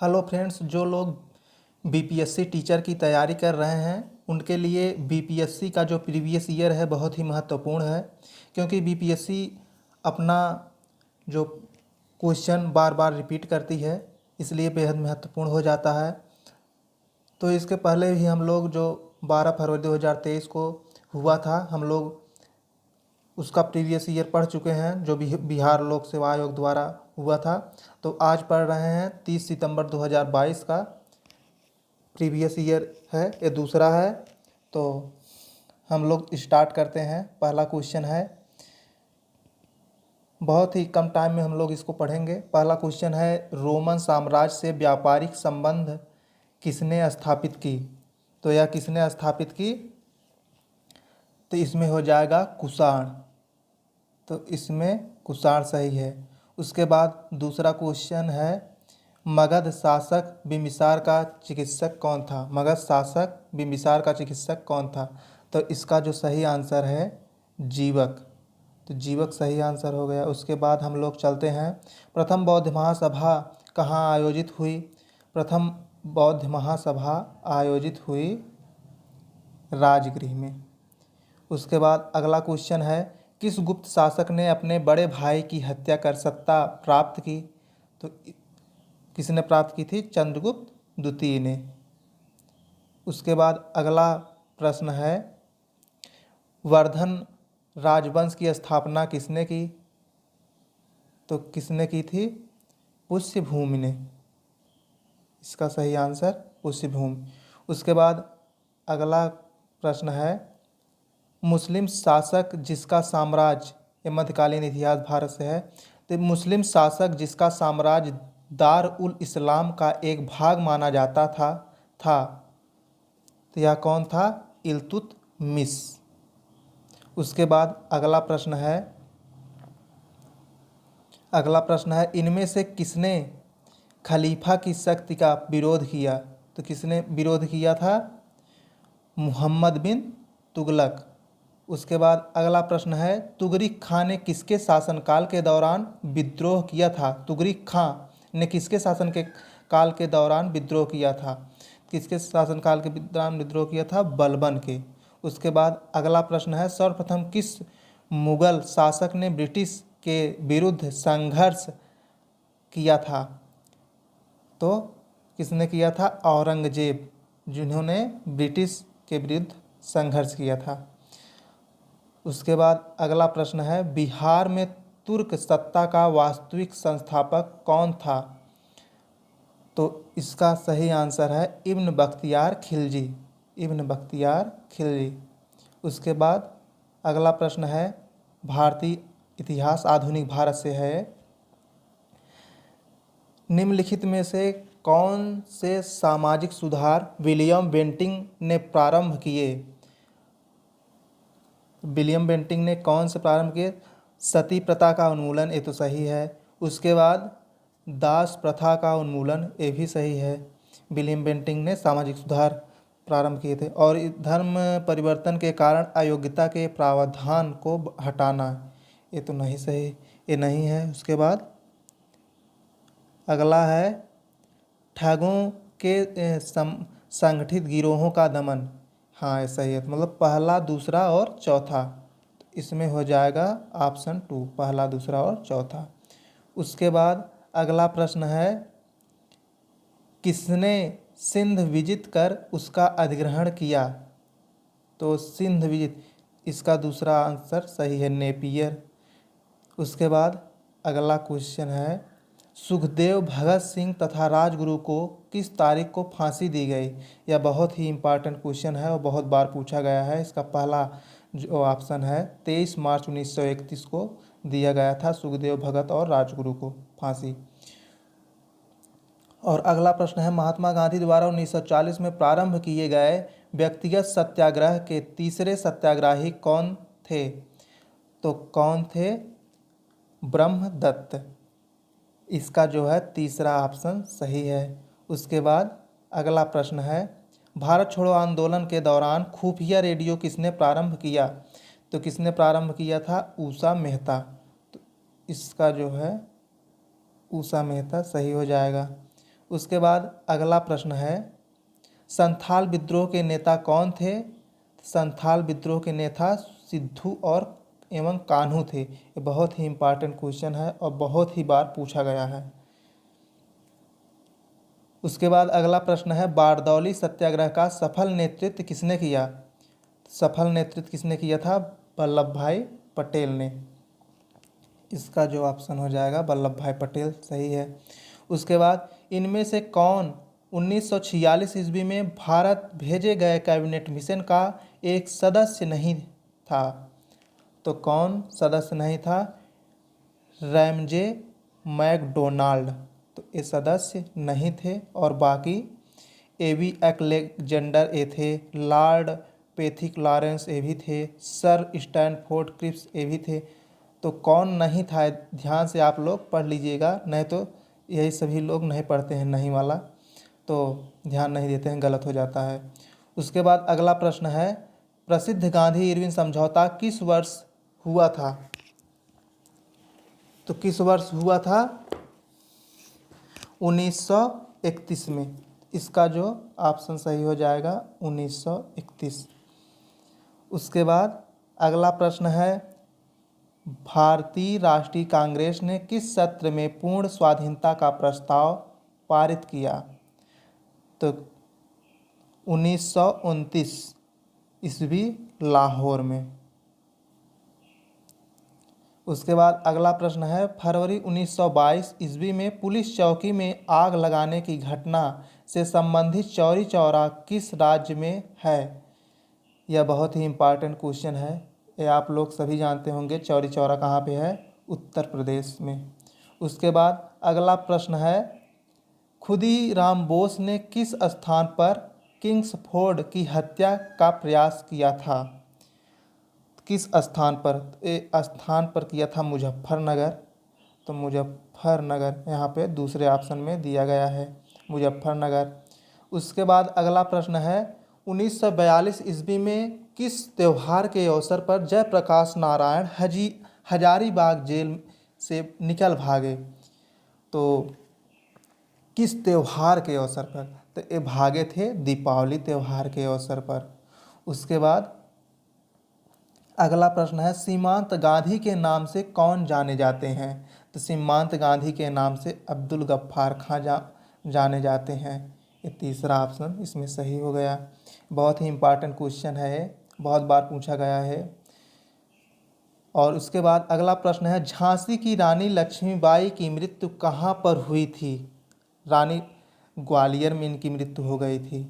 Hello friends, जो लोग BPSC teacher की तैयारी कर रहे हैं उनके लिए बीपीएससी का जो प्रीवियस ईयर है बहुत ही महत्वपूर्ण है। क्योंकि बीपीएससी अपना जो क्वेश्चन बार बार रिपीट करती है, इसलिए बेहद महत्वपूर्ण हो जाता है। तो इसके पहले भी हम लोग जो 12 फरवरी 2023 को हुआ था, हम लोग उसका प्रीवियस ईयर पढ़ चुके हैं, जो बिहार लोक सेवा आयोग द्वारा हुआ था। तो आज पढ़ रहे हैं 30 सितंबर 2022 का प्रीवियस ईयर है, ये दूसरा है। तो हम लोग स्टार्ट करते हैं। पहला क्वेश्चन है, बहुत ही कम टाइम में हम लोग इसको पढ़ेंगे। पहला क्वेश्चन है, रोमन साम्राज्य से व्यापारिक संबंध किसने स्थापित की? तो यह किसने स्थापित की? तो इसमें हो जाएगा कुषाण। तो इसमें कुषाण सही है। उसके बाद दूसरा क्वेश्चन है, मगध शासक बिंबिसार का चिकित्सक कौन था? मगध शासक बिंबिसार का चिकित्सक कौन था? तो इसका जो सही आंसर है जीवक। तो जीवक सही आंसर हो गया। उसके बाद हम लोग चलते हैं, प्रथम बौद्ध महासभा कहाँ आयोजित हुई? प्रथम बौद्ध महासभा आयोजित हुई राजगृह में। उसके बाद अगला क्वेश्चन है, किस गुप्त शासक ने अपने बड़े भाई की हत्या कर सत्ता प्राप्त की? तो किसने प्राप्त की थी? चंद्रगुप्त द्वितीय ने। उसके बाद अगला प्रश्न है, वर्धन राजवंश की स्थापना किसने की? तो किसने की थी? पुष्यभूमि ने। इसका सही आंसर पुष्यभूमि। उसके बाद अगला प्रश्न है, मुस्लिम शासक जिसका साम्राज्य, ये मध्यकालीन इतिहास भारत से है, तो मुस्लिम शासक जिसका साम्राज्य दार उल इस्लाम का एक भाग माना जाता था तो यह कौन था? इल्तुतमिश। उसके बाद अगला प्रश्न है, इनमें से किसने खलीफा की शक्ति का विरोध किया? तो किसने विरोध किया था? मुहम्मद बिन तुगलक। उसके बाद अगला प्रश्न है, तुगरिक खां ने किसके शासनकाल के दौरान विद्रोह किया था? तुगरिक खां ने किसके शासन के काल के दौरान विद्रोह किया था? किसके शासनकाल के दौरान विद्रोह किया था? बलबन के। उसके बाद अगला प्रश्न है, सर्वप्रथम किस मुगल शासक ने ब्रिटिश के विरुद्ध संघर्ष किया था? तो किसने किया था? औरंगजेब, जिन्होंने ब्रिटिश के विरुद्ध संघर्ष किया था। उसके बाद अगला प्रश्न है, बिहार में तुर्क सत्ता का वास्तविक संस्थापक कौन था? तो इसका सही आंसर है इब्न बख्तियार खिलजी। इब्न बख्तियार खिलजी। उसके बाद अगला प्रश्न है, भारतीय इतिहास आधुनिक भारत से है, निम्नलिखित में से कौन से सामाजिक सुधार विलियम बेंटिंग ने प्रारंभ किए? विलियम बेंटिंग ने कौन से प्रारंभ किए? सती प्रथा का उन्मूलन, ये तो सही है। उसके बाद दास प्रथा का उन्मूलन, ये भी सही है। विलियम बेंटिंग ने सामाजिक सुधार प्रारंभ किए थे। और धर्म परिवर्तन के कारण अयोग्यता के प्रावधान को हटाना, ये तो नहीं सही, ये नहीं है। उसके बाद अगला है, ठगों के संगठित गिरोहों का दमन। हाँ, ये सही है। मतलब पहला, दूसरा और चौथा, तो इसमें हो जाएगा ऑप्शन 2, पहला, दूसरा और चौथा। उसके बाद अगला प्रश्न है, किसने सिंध विजित कर उसका अधिग्रहण किया? तो सिंध विजित, इसका दूसरा आंसर सही है, नेपियर। उसके बाद अगला क्वेश्चन है, सुखदेव भगत सिंह तथा राजगुरु को किस तारीख को फांसी दी गई? यह बहुत ही इम्पॉर्टेंट क्वेश्चन है और बहुत बार पूछा गया है। इसका पहला जो ऑप्शन है, 23 मार्च 1931 को दिया गया था सुखदेव भगत और राजगुरु को फांसी। और अगला प्रश्न है, महात्मा गांधी द्वारा 1940 में प्रारंभ किए गए व्यक्तिगत सत्याग्रह के तीसरे सत्याग्रही कौन थे? तो कौन थे? ब्रह्मदत्त। इसका जो है तीसरा ऑप्शन सही है। उसके बाद अगला प्रश्न है, भारत छोड़ो आंदोलन के दौरान खुफिया रेडियो किसने प्रारंभ किया? तो किसने प्रारंभ किया था? उषा मेहता। तो इसका जो है उषा मेहता सही हो जाएगा। उसके बाद अगला प्रश्न है, संथाल विद्रोह के नेता कौन थे? संथाल विद्रोह के नेता सिद्धू और एवं कान्हू थे। ये बहुत ही इम्पोर्टेंट क्वेश्चन है और बहुत ही बार पूछा गया है। उसके बाद अगला प्रश्न है, बारदौली सत्याग्रह का सफल नेतृत्व किसने किया? सफल नेतृत्व किसने किया था? वल्लभ भाई पटेल ने। इसका जो ऑप्शन हो जाएगा वल्लभ भाई पटेल सही है। उसके बाद इनमें से कौन 1946 ईस्वी में भारत भेजे गए कैबिनेट मिशन का एक सदस्य नहीं था? तो कौन सदस्य नहीं था? रैमजे मैकडोनाल्ड, तो ये सदस्य नहीं थे। और बाकी एवी अलेक्जेंडर ये थे, लॉर्ड पैथिक लॉरेंस ये भी थे, सर स्टैनफोर्ड क्रिप्स ये भी थे। तो कौन नहीं था, ध्यान से आप लोग पढ़ लीजिएगा, नहीं तो यही सभी लोग नहीं पढ़ते हैं नहीं वाला, तो ध्यान नहीं देते हैं, गलत हो जाता है। उसके बाद अगला प्रश्न है, प्रसिद्ध गांधी इरविन समझौता किस वर्ष हुआ था? तो किस वर्ष हुआ था? 1931 में। इसका जो ऑप्शन सही हो जाएगा 1931। उसके बाद अगला प्रश्न है, भारतीय राष्ट्रीय कांग्रेस ने किस सत्र में पूर्ण स्वाधीनता का प्रस्ताव पारित किया? तो 1929 ईस्वी लाहौर में। उसके बाद अगला प्रश्न है, फरवरी 1922 ईस्वी में पुलिस चौकी में आग लगाने की घटना से संबंधित चौरी चौरा किस राज्य में है? यह बहुत ही इम्पोर्टेंट क्वेश्चन है, ये आप लोग सभी जानते होंगे चौरी चौरा कहाँ पे है? उत्तर प्रदेश में। उसके बाद अगला प्रश्न है, खुदीराम बोस ने किस स्थान पर किंग्सफोर्ड की हत्या का प्रयास किया था? किस स्थान पर? स्थान पर किया था मुजफ्फरनगर, तो मुजफ्फरनगर यहाँ पे दूसरे ऑप्शन में दिया गया है, मुजफ्फरनगर। उसके बाद अगला प्रश्न है, 1942 ईस्वी में किस त्यौहार के अवसर पर जयप्रकाश नारायण हजारीबाग जेल से निकल भागे? तो किस त्यौहार के अवसर पर? तो ये भागे थे दीपावली त्यौहार के अवसर पर। उसके बाद अगला प्रश्न है, सीमांत गांधी के नाम से कौन जाने जाते हैं? तो सीमांत गांधी के नाम से अब्दुल गफ्फार खां जाने जाते हैं। ये तीसरा ऑप्शन इसमें सही हो गया। बहुत ही इम्पोर्टेंट क्वेश्चन है, बहुत बार पूछा गया है। और उसके बाद अगला प्रश्न है, झांसी की रानी लक्ष्मीबाई की मृत्यु कहाँ पर हुई थी? रानी ग्वालियर में इनकी मृत्यु हो गई थी,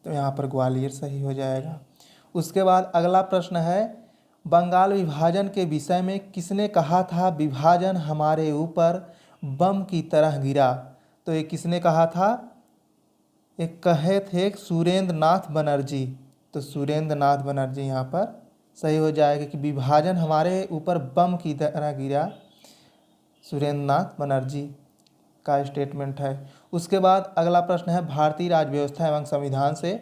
तो यहाँ पर ग्वालियर सही हो जाएगा। उसके बाद अगला प्रश्न है, बंगाल विभाजन के विषय में किसने कहा था विभाजन हमारे ऊपर बम की तरह गिरा? तो ये किसने कहा था? एक कहे थे सुरेंद्र नाथ बनर्जी, तो सुरेंद्र नाथ बनर्जी यहाँ पर सही हो जाएगा कि विभाजन हमारे ऊपर बम की तरह गिरा, सुरेंद्र नाथ बनर्जी का स्टेटमेंट है। उसके बाद अगला प्रश्न है, भारतीय राज्य व्यवस्था एवं संविधान से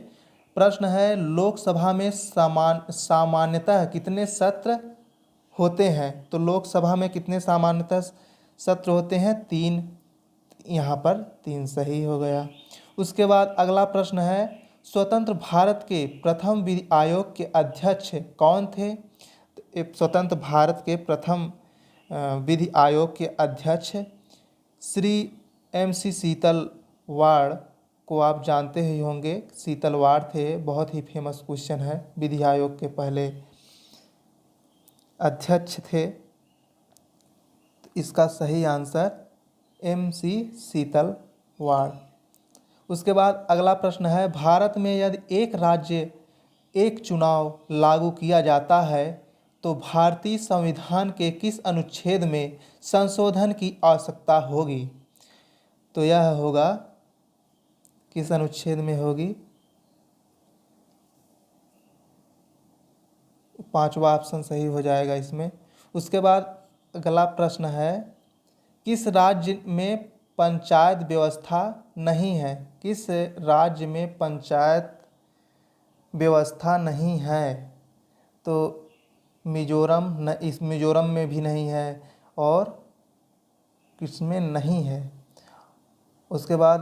प्रश्न है, लोकसभा में सामान्यतः कितने सत्र होते हैं? तो लोकसभा में कितने सामान्यतः सत्र होते हैं? 3, यहाँ पर 3 सही हो गया। उसके बाद अगला प्रश्न है, स्वतंत्र भारत के प्रथम विधि आयोग के अध्यक्ष कौन थे? स्वतंत्र भारत के प्रथम विधि आयोग के अध्यक्ष श्री MC सीतलवाड़ को आप जानते ही होंगे, सीतलवाड़ थे, बहुत ही फेमस क्वेश्चन है, विधि आयोग के पहले अध्यक्ष थे। इसका सही आंसर MC सीतलवाड़। उसके बाद अगला प्रश्न है, भारत में यदि एक राज्य एक चुनाव लागू किया जाता है तो भारतीय संविधान के किस अनुच्छेद में संशोधन की आवश्यकता होगी? तो यह होगा, किस अनुच्छेद में होगी? 5वां ऑप्शन सही हो जाएगा इसमें। उसके बाद अगला प्रश्न है, किस राज्य में पंचायत व्यवस्था नहीं है? किस राज्य में पंचायत व्यवस्था नहीं है? तो मिजोरम, इस मिजोरम में भी नहीं है, और किसमें नहीं है? उसके बाद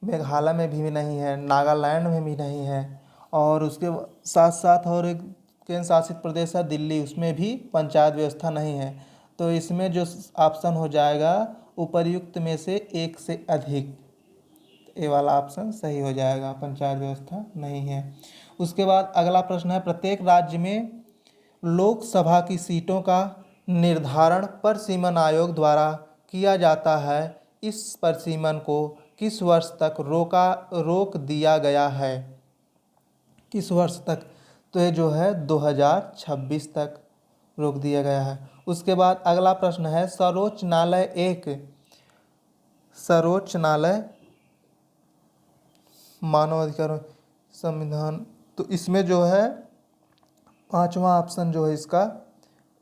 मेघालय में भी नहीं है, नागालैंड में भी नहीं है, और उसके साथ साथ और एक केंद्र शासित प्रदेश है दिल्ली, उसमें भी पंचायत व्यवस्था नहीं है। तो इसमें जो ऑप्शन हो जाएगा उपर्युक्त में से एक से अधिक, ये वाला ऑप्शन सही हो जाएगा, पंचायत व्यवस्था नहीं है। उसके बाद अगला प्रश्न है, प्रत्येक राज्य में लोकसभा की सीटों का निर्धारण परिसीमन आयोग द्वारा किया जाता है। इस परिसीमन को किस वर्ष तक रोक दिया गया है? किस वर्ष तक? तो ये जो है 2026 तक रोक दिया गया है। उसके बाद अगला प्रश्न है, सर्वोच्च न्यायालय मानव अधिकारों संविधान, तो इसमें जो है पांचवा ऑप्शन जो है इसका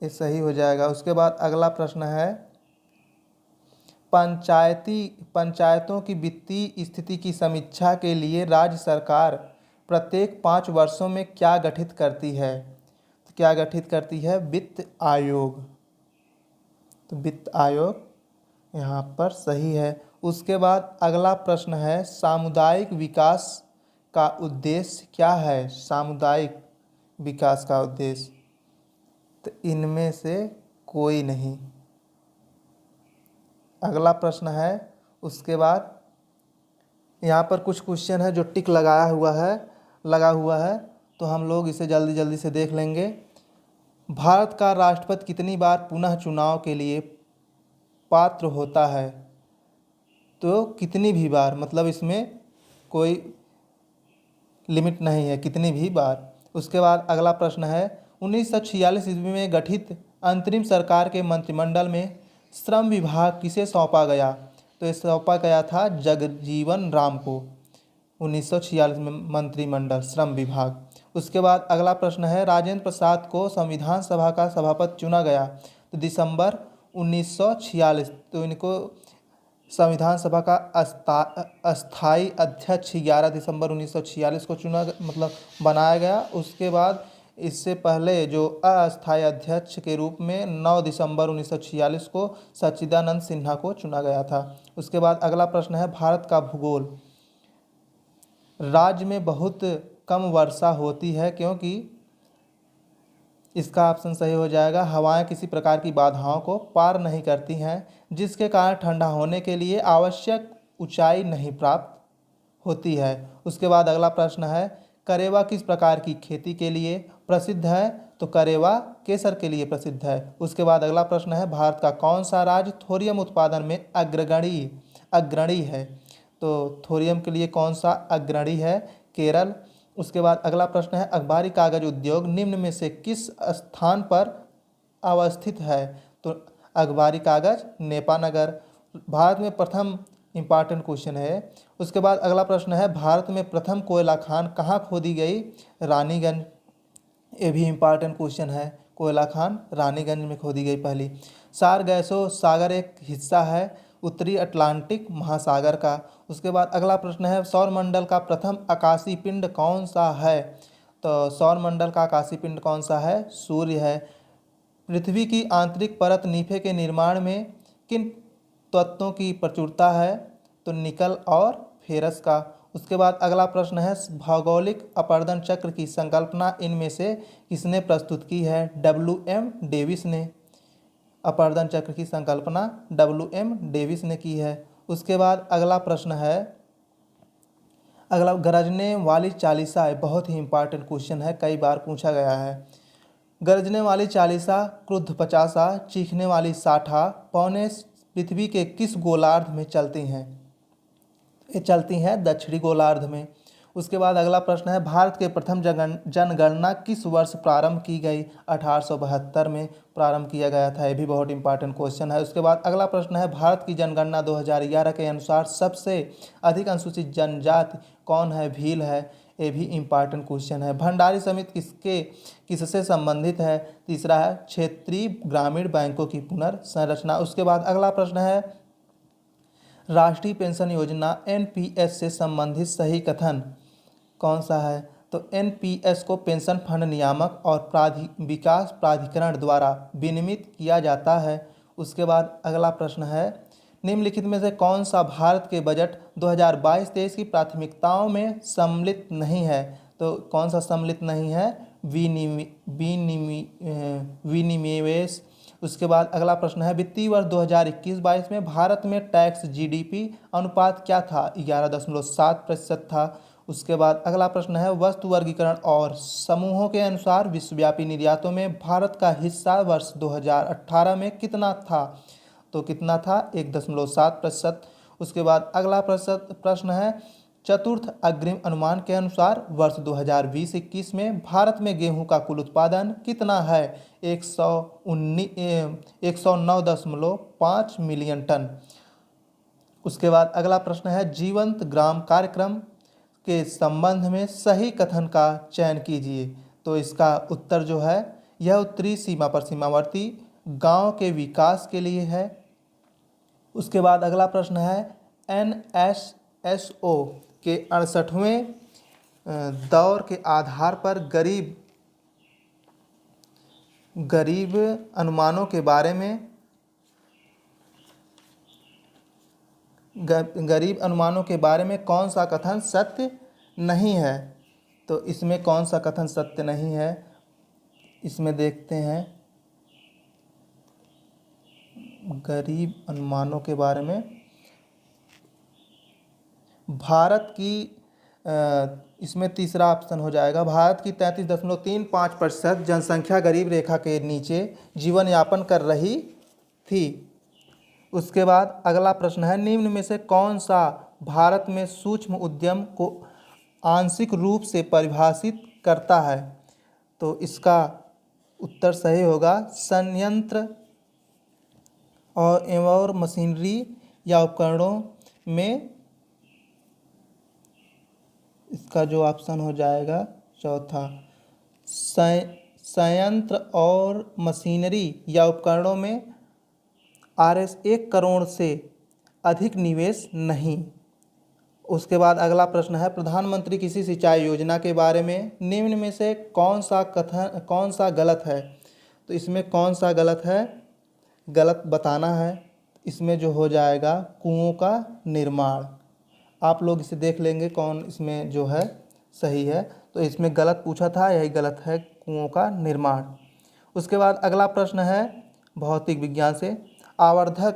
ये सही हो जाएगा। उसके बाद अगला प्रश्न है, पंचायतों की वित्तीय स्थिति की समीक्षा के लिए राज्य सरकार प्रत्येक 5 वर्षों में क्या गठित करती है? तो क्या गठित करती है? वित्त आयोग। तो वित्त आयोग यहाँ पर सही है। उसके बाद अगला प्रश्न है, सामुदायिक विकास का उद्देश्य क्या है? सामुदायिक विकास का उद्देश्य, तो इनमें से कोई नहीं। अगला प्रश्न है, उसके बाद यहाँ पर कुछ क्वेश्चन है जो टिक लगा हुआ है, तो हम लोग इसे जल्दी जल्दी से देख लेंगे। भारत का राष्ट्रपति कितनी बार पुनः चुनाव के लिए पात्र होता है? तो कितनी भी बार, मतलब इसमें कोई लिमिट नहीं है, कितनी भी बार। उसके बाद अगला प्रश्न है, 1946 ईस्वी में गठित अंतरिम सरकार के मंत्रिमंडल में श्रम विभाग किसे सौंपा गया? तो ये सौंपा गया था जगजीवन राम को, 1946 में मंत्रिमंडल श्रम विभाग। उसके बाद अगला प्रश्न है, राजेंद्र प्रसाद को संविधान सभा का सभापति चुना गया तो दिसंबर 1946, तो इनको संविधान सभा का अस्थाई अध्यक्ष 11 दिसंबर 1946 को बनाया गया। उसके बाद इससे पहले जो अस्थाई अध्यक्ष के रूप में 9 दिसंबर 1946 को सच्चिदानंद सिन्हा को चुना गया था। उसके बाद अगला प्रश्न है, भारत का भूगोल। राज्य में बहुत कम वर्षा होती है क्योंकि, इसका ऑप्शन सही हो जाएगा, हवाएं किसी प्रकार की बाधाओं को पार नहीं करती हैं, जिसके कारण ठंडा होने के लिए आवश्यक ऊंचाई नहीं प्राप्त होती है। उसके बाद अगला प्रश्न है, करेवा किस प्रकार की खेती के लिए प्रसिद्ध है? तो करेवा केसर के लिए प्रसिद्ध है। उसके बाद अगला प्रश्न है, भारत का कौन सा राज्य थोरियम उत्पादन में अग्रणी है? तो थोरियम के लिए कौन सा अग्रणी है? केरल। उसके बाद अगला प्रश्न है, अखबारी कागज उद्योग निम्न में से किस स्थान पर अवस्थित है? तो अखबारी कागज नेपानगर, भारत में प्रथम, इंपॉर्टेंट क्वेश्चन है। उसके बाद अगला प्रश्न है, भारत में प्रथम कोयला खान कहाँ खोदी गई? रानीगंज, ये भी इंपॉर्टेंट क्वेश्चन है, कोयला खान रानीगंज में खोदी गई पहली। सारगैसो सागर एक हिस्सा है उत्तरी अटलांटिक महासागर का। उसके बाद अगला प्रश्न है, सौरमंडल का प्रथम आकाशीय पिंड कौन सा है? तो सौरमंडल का आकाशीय पिंड कौन सा है? सूर्य है। पृथ्वी की आंतरिक परत नीफे के निर्माण में किन तत्वों की प्रचुरता है? तो निकल और फेरस का। उसके बाद अगला प्रश्न है, भौगोलिक अपरदन चक्र की संकल्पना इनमें से किसने प्रस्तुत की है? WM डेविस ने। अपरदन चक्र की संकल्पना WM डेविस ने की है। उसके बाद अगला प्रश्न है, अगला गरजने वाली चालीसा, बहुत ही इंपॉर्टेंट क्वेश्चन है, कई बार पूछा गया है। गरजने वाली चालीसा, क्रुद्ध पचासा, चीखने वाली साठा पौने पृथ्वी के किस गोलार्ध में चलती हैं? ये चलती हैं दक्षिणी गोलार्ध में। उसके बाद अगला प्रश्न है, भारत के प्रथम जनगणना किस वर्ष प्रारंभ की गई? 1872 में प्रारंभ किया गया था, ये भी बहुत इंपॉर्टेंट क्वेश्चन है। उसके बाद अगला प्रश्न है, भारत की जनगणना 2011 के अनुसार सबसे अधिक अनुसूचित जनजाति कौन है? भील है, ये भी इंपॉर्टेंट क्वेश्चन है। भंडारी समिति किससे संबंधित है? तीसरा है, क्षेत्रीय ग्रामीण बैंकों की पुनर्संरचना। उसके बाद अगला प्रश्न है, राष्ट्रीय पेंशन योजना NPS से संबंधित सही कथन कौन सा है? तो NPS को पेंशन फंड नियामक और विकास प्राधिकरण द्वारा विनियमित किया जाता है। उसके बाद अगला प्रश्न है, निम्नलिखित में से कौन सा भारत के बजट 2022-23 की प्राथमिकताओं में सम्मिलित नहीं है? तो कौन सा सम्मिलित नहीं है? विनिवेश। उसके बाद अगला प्रश्न है, वित्तीय वर्ष 2021-22 में भारत में टैक्स जीडीपी अनुपात क्या था? 11.7% था। उसके बाद अगला प्रश्न है, वस्तु वर्गीकरण और समूहों के अनुसार विश्वव्यापी निर्यातों में भारत का हिस्सा वर्ष 2018 में कितना था? तो कितना था? 1.7%। उसके बाद अगला प्रश्न है, चतुर्थ अग्रिम अनुमान के अनुसार वर्ष 2020-21 में भारत में गेहूं का कुल उत्पादन कितना है? 109.5 मिलियन टन। उसके बाद अगला प्रश्न है, जीवंत ग्राम कार्यक्रम के संबंध में सही कथन का चयन कीजिए। तो इसका उत्तर जो है, यह उत्तरी सीमा पर सीमावर्ती गांव के विकास के लिए है। उसके बाद अगला प्रश्न है, NSSO के 68वें दौर के आधार पर गरीब अनुमानों के बारे में कौन सा कथन सत्य नहीं है? तो इसमें कौन सा कथन सत्य नहीं है, इसमें देखते हैं। गरीब अनुमानों के बारे में भारत की इसमें तीसरा ऑप्शन हो जाएगा, भारत की 33.35% जनसंख्या गरीब रेखा के नीचे जीवन यापन कर रही थी। उसके बाद अगला प्रश्न है, निम्न में से कौन सा भारत में सूक्ष्म उद्यम को आंशिक रूप से परिभाषित करता है? तो इसका उत्तर सही होगा, संयंत्र और मशीनरी या उपकरणों में। इसका जो ऑप्शन हो जाएगा चौथा, संयंत्र और मशीनरी या उपकरणों में RS 1 करोड़ से अधिक निवेश नहीं। उसके बाद अगला प्रश्न है, प्रधानमंत्री कृषि सिंचाई योजना के बारे में निम्न में से कौन सा गलत है? तो इसमें कौन सा गलत है, गलत बताना है। इसमें जो हो जाएगा, कुओं का निर्माण। आप लोग इसे देख लेंगे कौन इसमें जो है सही है। तो इसमें गलत पूछा था, यही गलत है, कुओं का निर्माण। उसके बाद अगला प्रश्न है भौतिक विज्ञान से, आवर्धक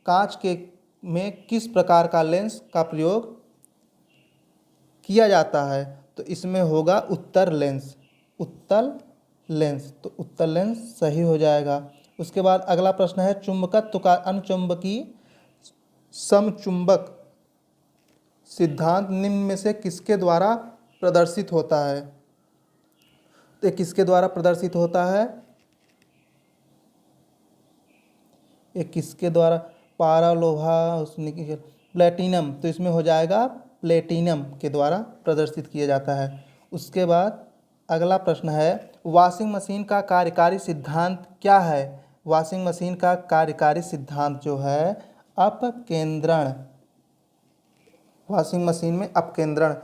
कांच के में किस प्रकार का लेंस का प्रयोग किया जाता है? तो इसमें होगा उत्तल लेंस। तो उत्तल लेंस सही हो जाएगा। उसके बाद अगला प्रश्न है, चुंबकत्व का अनुचुंबकीय समचुंबक सिद्धांत निम्न में से किसके द्वारा प्रदर्शित होता है? तो किसके द्वारा प्रदर्शित होता है? एक किसके द्वारा? पारालोहा, प्लेटिनम। तो इसमें हो जाएगा प्लेटिनम के द्वारा प्रदर्शित किया जाता है। उसके बाद अगला प्रश्न है, वॉशिंग मशीन का कार्यकारी सिद्धांत क्या है? वॉशिंग मशीन का कार्यकारी सिद्धांत जो है अपकेंद्रण। वॉशिंग मशीन में अपकेंद्रण,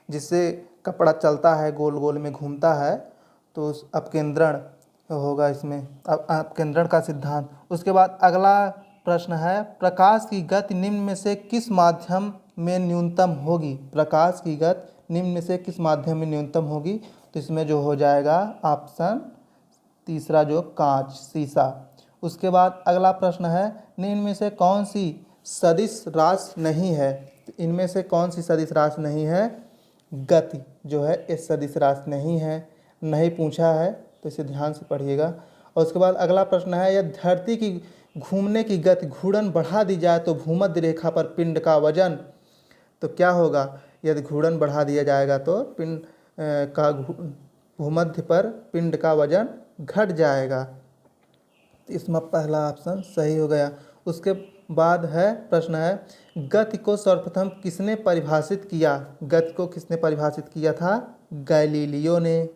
जिससे कपड़ा चलता है, गोल गोल में घूमता है, तो उस अपकेंद्रण होगा इसमें, अपकेंद्रण का सिद्धांत। उसके बाद अगला प्रश्न है, प्रकाश की गति निम्न में से किस माध्यम में न्यूनतम होगी? प्रकाश की गति निम्न में से किस माध्यम में न्यूनतम होगी? तो इसमें जो हो जाएगा ऑप्शन तीसरा, जो कांच, शीशा। उसके बाद अगला प्रश्न है, निम्न में से कौन सी सदिश राशि नहीं है? इनमें से कौन सी सदिश राशि नहीं है? गति जो है इस सदिश राशि नहीं है, नहीं पूछा है, तो इसे ध्यान से पढ़िएगा। और उसके बाद अगला प्रश्न है, यदि धरती की घूमने की गति घूर्णन बढ़ा दी जाए तो भूमध्य रेखा पर पिंड का वजन तो क्या होगा? यदि घूर्णन बढ़ा दिया जाएगा तो पिंड का भूमध्य पर पिंड का वजन घट जाएगा। तो इसमें पहला ऑप्शन सही हो गया। उसके बाद है प्रश्न है, गति को सर्वप्रथम किसने परिभाषित किया? गति को किसने परिभाषित किया था? गैलीलियो ने।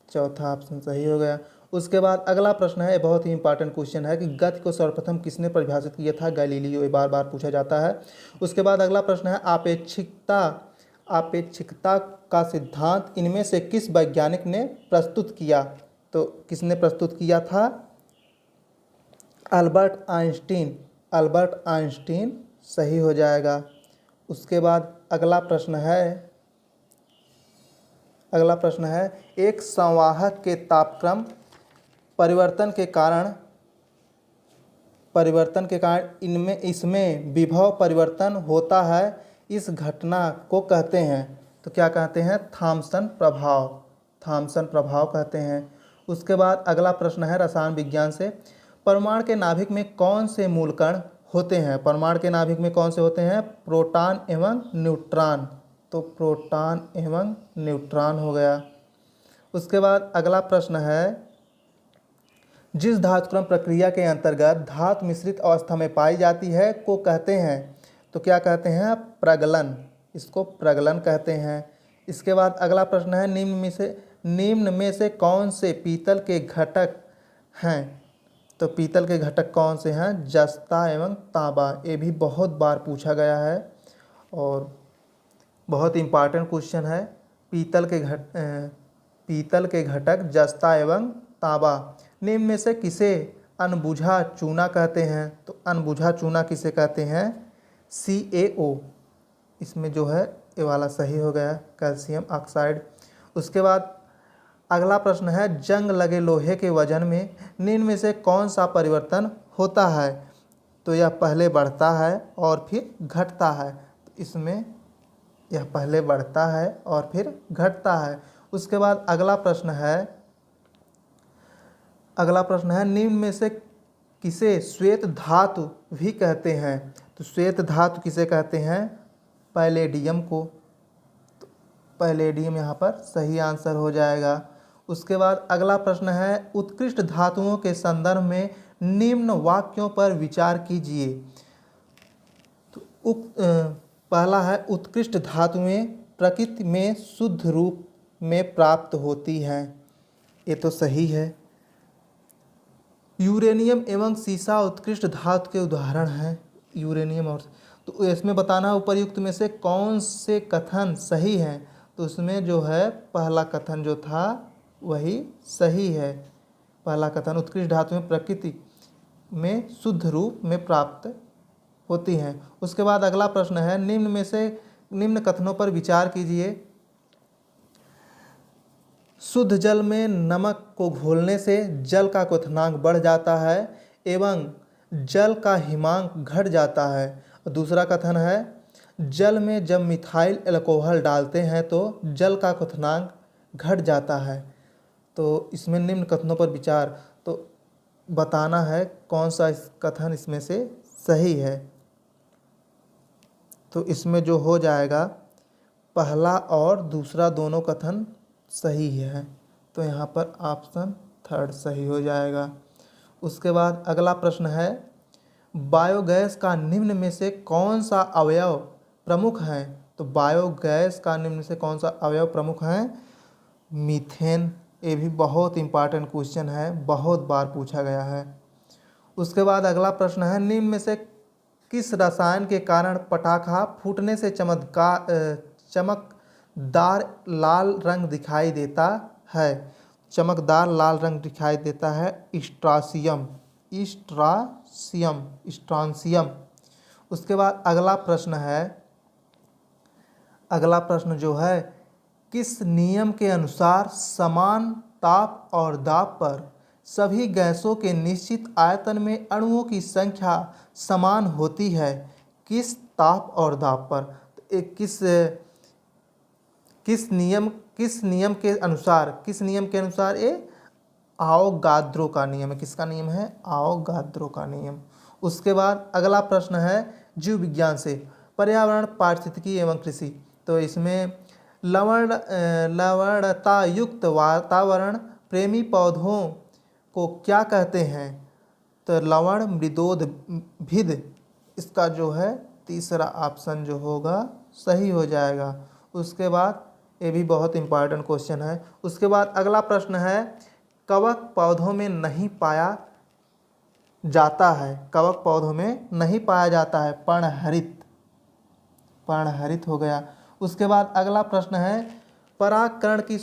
चौथा ऑप्शन सही हो गया। उसके बाद अगला प्रश्न है, बहुत ही इंपॉर्टेंट क्वेश्चन है कि गति को सर्वप्रथम किसने परिभाषित किया था? गैलीलियो। ये बार बार पूछा जाता है। उसके बाद अगला प्रश्न है, आपेक्षिकता का सिद्धांत इनमें से किस वैज्ञानिक ने प्रस्तुत किया? तो किसने प्रस्तुत किया था? अल्बर्ट आइंस्टीन अल्बर्ट आइंस्टीन सही हो जाएगा। उसके बाद अगला प्रश्न है एक संवाहक के तापक्रम परिवर्तन के कारण इसमें विभव परिवर्तन होता है, इस घटना को कहते हैं। तो क्या कहते हैं? थॉम्सन प्रभाव कहते हैं। उसके बाद अगला प्रश्न है रसायन विज्ञान से, परमाणु के नाभिक में कौन से मूल कण होते हैं? परमाणु के नाभिक में कौन से होते हैं? प्रोटॉन एवं न्यूट्रॉन। तो प्रोटॉन एवं न्यूट्रॉन हो गया। उसके बाद अगला प्रश्न है, जिस धातुक्रम प्रक्रिया के अंतर्गत धातु मिश्रित अवस्था में पाई जाती है को कहते हैं। तो क्या कहते हैं? प्रगलन। इसको प्रगलन कहते हैं। इसके बाद अगला प्रश्न है, निम्न में से कौन से पीतल के घटक हैं? तो पीतल के घटक कौन से हैं? जस्ता एवं तांबा। ये भी बहुत बार पूछा गया है और बहुत इम्पॉर्टेंट क्वेश्चन है। पीतल के घटक जस्ता एवं तांबा। निम्न में से किसे अनबुझा चूना कहते हैं? तो अनबुझा चूना किसे कहते हैं? CaO। इसमें जो है ये वाला सही हो गया, कैल्शियम ऑक्साइड। उसके बाद अगला प्रश्न है, जंग लगे लोहे के वजन में निम्न में से कौन सा परिवर्तन होता है? तो यह पहले बढ़ता है और फिर घटता है। तो इसमें यह पहले बढ़ता है और फिर घटता है। उसके बाद अगला प्रश्न है निम्न में से किसे श्वेत धातु भी कहते हैं? तो श्वेत धातु किसे कहते हैं? पैलेडियम को। तो पैलेडियम यहाँ पर सही आंसर हो जाएगा। उसके बाद अगला प्रश्न है, उत्कृष्ट धातुओं के संदर्भ में निम्न वाक्यों पर विचार कीजिए। तो पहला है, उत्कृष्ट धातुएं प्रकृति में शुद्ध रूप में प्राप्त होती हैं। ये तो सही है। यूरेनियम एवं सीसा उत्कृष्ट धातु के उदाहरण हैं। यूरेनियम और तो इसमें बताना उपर्युक्त में से कौन से कथन सही हैं? तो उसमें जो है पहला कथन जो था वही सही है। पहला कथन, उत्कृष्ट धातुएं प्रकृति में शुद्ध रूप में प्राप्त होती हैं। उसके बाद अगला प्रश्न है, निम्न कथनों पर विचार कीजिए। शुद्ध जल में नमक को घोलने से जल का क्वथनांक बढ़ जाता है एवं जल का हिमांक घट जाता है। दूसरा कथन है, जल में जब मिथाइल अल्कोहल डालते हैं तो जल का क्वथनांक घट जाता है। तो इसमें निम्न कथनों पर विचार तो बताना है कौन सा कथन इसमें से सही है। तो इसमें जो हो जाएगा, पहला और दूसरा दोनों कथन सही है। तो यहाँ पर ऑप्शन थर्ड सही हो जाएगा। उसके बाद अगला प्रश्न है, बायोगैस का निम्न में से कौन सा अवयव प्रमुख है? तो बायोगैस का निम्न से कौन सा अवयव प्रमुख है? मीथेन। ये भी बहुत इंपॉर्टेंट क्वेश्चन है, बहुत बार पूछा गया है। उसके बाद अगला प्रश्न है, निम्न में से किस रसायन के कारण पटाखा फूटने से चमकदार लाल रंग दिखाई देता है? चमकदार लाल रंग दिखाई देता है स्ट्रांसियम। उसके बाद अगला प्रश्न जो है, किस नियम के अनुसार समान ताप और दाब पर सभी गैसों के निश्चित आयतन में अणुओं की संख्या समान होती है? किस ताप और दाब पर? किस नियम के अनुसार ये आवोगाद्रो का नियम है। किसका नियम है? आवोगाद्रो का नियम। उसके बाद अगला प्रश्न है जीव विज्ञान से, पर्यावरण, पारिस्थितिकी एवं कृषि। तो इसमें लवणता युक्त वातावरण प्रेमी पौधों को क्या कहते हैं? तो लवण मृदोद्भिद। इसका जो है तीसरा ऑप्शन जो होगा सही हो जाएगा। उसके बाद ये भी बहुत इंपॉर्टेंट क्वेश्चन है। उसके बाद अगला प्रश्न है, कवक पौधों में नहीं पाया जाता है। पर्णहरित हो गया। उसके बाद अगला प्रश्न है, परागकण की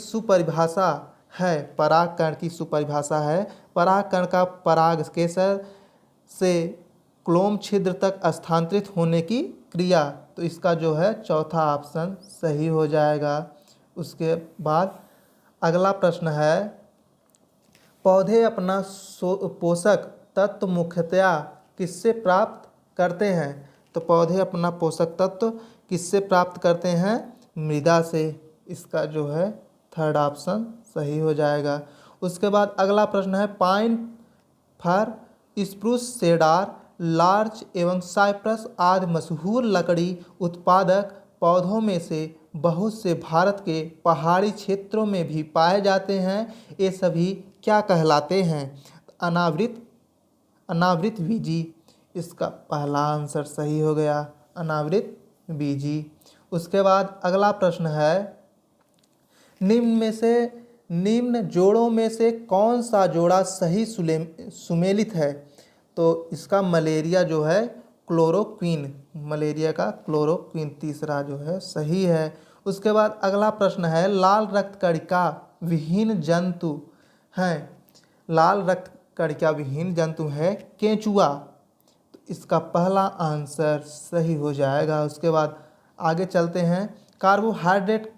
सुपरिभाषा है। परागकण का पराग केसर से क्लोम छिद्र तक स्थानांतरित होने की क्रिया। तो इसका जो है चौथा ऑप्शन सही हो जाएगा। उसके बाद अगला प्रश्न है, पौधे अपना पोषक तत्व मुख्यतया किससे प्राप्त करते हैं? तो पौधे अपना पोषक तत्व किससे प्राप्त करते हैं? मृदा से। इसका जो है थर्ड ऑप्शन सही हो जाएगा। उसके बाद अगला प्रश्न है, पाइन, फर, स्प्रूस, सेडार, लार्च एवं साइप्रस आदि मशहूर लकड़ी उत्पादक पौधों में से बहुत से भारत के पहाड़ी क्षेत्रों में भी पाए जाते हैं। ये सभी क्या कहलाते हैं? अनावृत अनावृत बीजी। इसका पहला आंसर सही हो गया, अनावृत बीजी। उसके बाद अगला प्रश्न है, निम्न जोड़ों में से कौन सा जोड़ा सही सुमेलित है? तो इसका मलेरिया जो है क्लोरोक्वीन, मलेरिया का क्लोरोक्वीन तीसरा जो है सही है। उसके बाद अगला प्रश्न है, लाल रक्त कणिका विहीन जंतु हैं, लाल रक्त कणिका विहीन जंतु है केंचुआ। तो इसका पहला आंसर सही हो जाएगा। उसके बाद आगे चलते हैं, कार्बोहाइड्रेट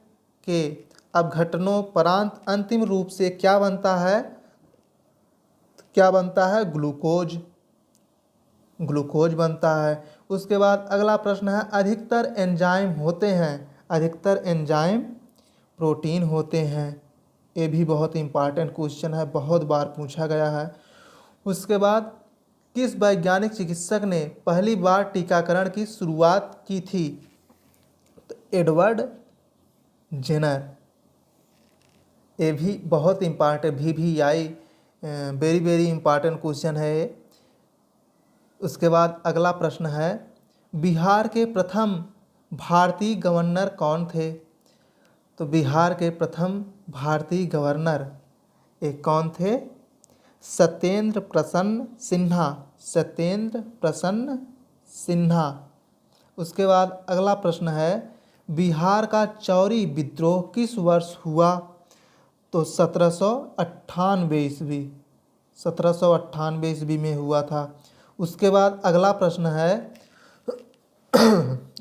के अपघटनोपरांत अंतिम रूप से क्या बनता है? क्या बनता है? ग्लूकोज, ग्लूकोज बनता है। उसके बाद अगला प्रश्न है, अधिकतर एंजाइम होते हैं, अधिकतर एंजाइम प्रोटीन होते हैं। ये भी बहुत इंपॉर्टेंट क्वेश्चन है, बहुत बार पूछा गया है। उसके बाद किस वैज्ञानिक चिकित्सक ने पहली बार टीकाकरण की शुरुआत की थी? तो एडवर्ड जेनर। ये भी बहुत important, VVI very very important question है ये। उसके बाद अगला प्रश्न है, बिहार के प्रथम भारतीय गवर्नर कौन थे? तो बिहार के प्रथम भारतीय गवर्नर एक कौन थे? सत्येंद्र प्रसन्न सिन्हा, सत्येंद्र प्रसन्न सिन्हा। उसके बाद अगला प्रश्न है, बिहार का चौरी विद्रोह किस वर्ष हुआ? तो 1798 ईस्वी, 1798 ईस्वी में हुआ था। उसके बाद अगला प्रश्न है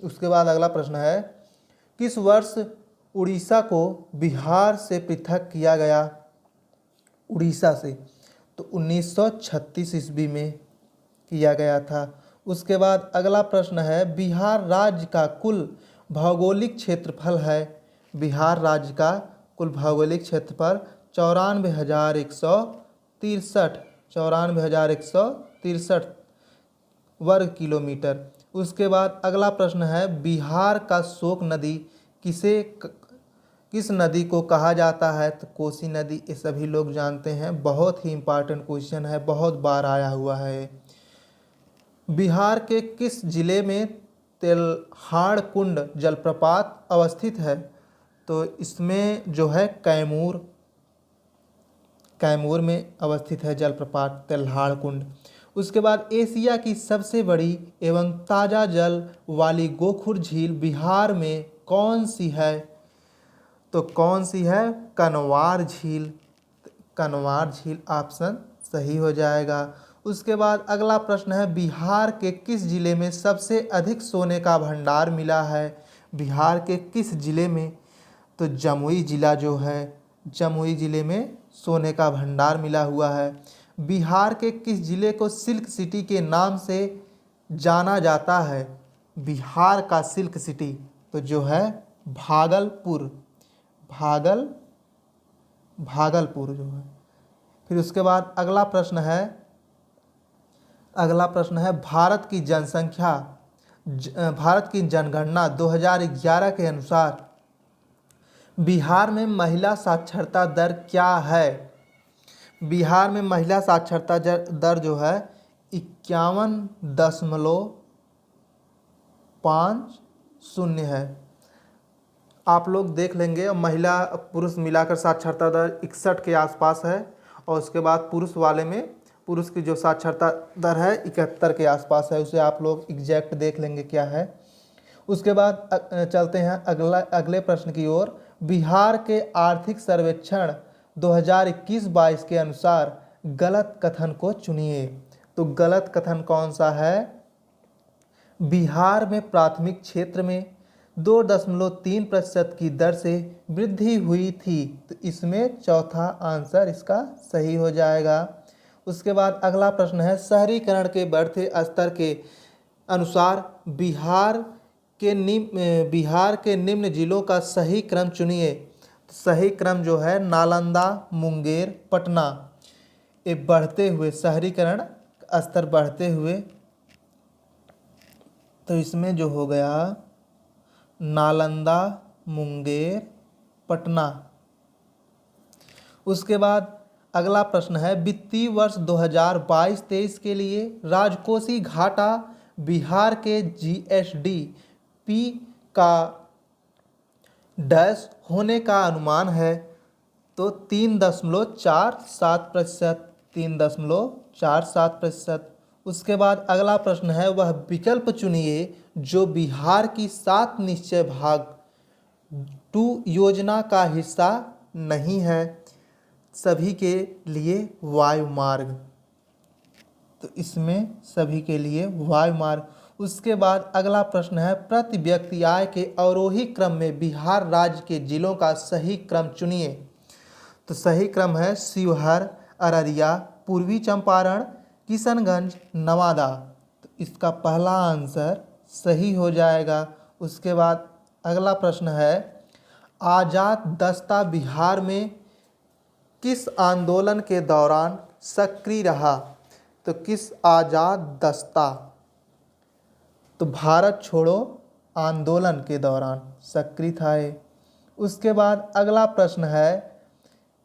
उसके बाद अगला प्रश्न है, किस वर्ष उड़ीसा को बिहार से पृथक किया गया? उड़ीसा से तो 1936 ईस्वी में किया गया था। उसके बाद अगला प्रश्न है, बिहार राज्य का कुल भौगोलिक क्षेत्रफल है? बिहार राज्य का कुल भौगोलिक क्षेत्रफल 94,163 वर्ग किलोमीटर। उसके बाद अगला प्रश्न है, बिहार का शोक नदी किस नदी को कहा जाता है? तो कोसी नदी। ये सभी लोग जानते हैं, बहुत ही इंपॉर्टेंट क्वेश्चन है, बहुत बार आया हुआ है। बिहार के किस जिले में तेल्हाड़ कुंड जलप्रपात अवस्थित है? तो इसमें जो है कैमूर में अवस्थित है जलप्रपात तेल्हाड़ कुंड। उसके बाद एशिया की सबसे बड़ी एवं ताज़ा जल वाली गोखुर झील बिहार में कौन सी है? तो कौन सी है? कनवार झील, कनवार झील ऑप्शन सही हो जाएगा। उसके बाद अगला प्रश्न है, बिहार के किस जिले में सबसे अधिक सोने का भंडार मिला है? बिहार के किस जिले में? तो जमुई जिला जो है, जमुई जिले में सोने का भंडार मिला हुआ है। बिहार के किस जिले को सिल्क सिटी के नाम से जाना जाता है? बिहार का सिल्क सिटी तो जो है भागलपुर, भागलपुर जो है। फिर उसके बाद अगला प्रश्न है, भारत की जनगणना 2011 के अनुसार बिहार में महिला साक्षरता दर क्या है? बिहार में महिला साक्षरता दर जो है 51.50 है। आप लोग देख लेंगे, महिला पुरुष मिलाकर साक्षरता दर 61 के आसपास है। और उसके बाद पुरुष की जो साक्षरता दर है 71 के आसपास है। उसे आप लोग एग्जैक्ट देख लेंगे क्या है। उसके बाद चलते हैं अगले प्रश्न की ओर। बिहार के आर्थिक सर्वेक्षण 2021-22 के अनुसार गलत कथन को चुनिए। तो गलत कथन कौन सा है? बिहार में प्राथमिक क्षेत्र में 2.3% की दर से वृद्धि हुई थी। तो इसमें चौथा आंसर इसका सही हो जाएगा। उसके बाद अगला प्रश्न है, शहरीकरण के बढ़ते स्तर के अनुसार बिहार के निम्न जिलों का सही क्रम चुनिए। सही क्रम जो है नालंदा, मुंगेर, पटना। ये बढ़ते हुए शहरीकरण स्तर बढ़ते हुए, तो इसमें जो हो गया नालंदा, मुंगेर, पटना। उसके बाद अगला प्रश्न है, वित्तीय वर्ष 2022-23 के लिए राजकोषीय घाटा बिहार के जीएसडीपी का डैश होने का अनुमान है। तो 3.47%, 3.47%। उसके बाद अगला प्रश्न है, वह विकल्प चुनिए जो बिहार की 7 निश्चय भाग 2 योजना का हिस्सा नहीं है। सभी के लिए वायु मार्ग, तो इसमें सभी के लिए वायु मार्ग। उसके बाद अगला प्रश्न है, प्रति व्यक्ति आय के अवरोही क्रम में बिहार राज्य के जिलों का सही क्रम चुनिए। तो सही क्रम है शिवहर, अररिया, पूर्वी चंपारण, किशनगंज, नवादा। तो इसका पहला आंसर सही हो जाएगा। उसके बाद अगला प्रश्न है, आजाद दस्ता बिहार में किस आंदोलन के दौरान सक्रिय रहा। तो किस आजाद दस्ता, तो भारत छोड़ो आंदोलन के दौरान सक्रिय था ये। उसके बाद अगला प्रश्न है,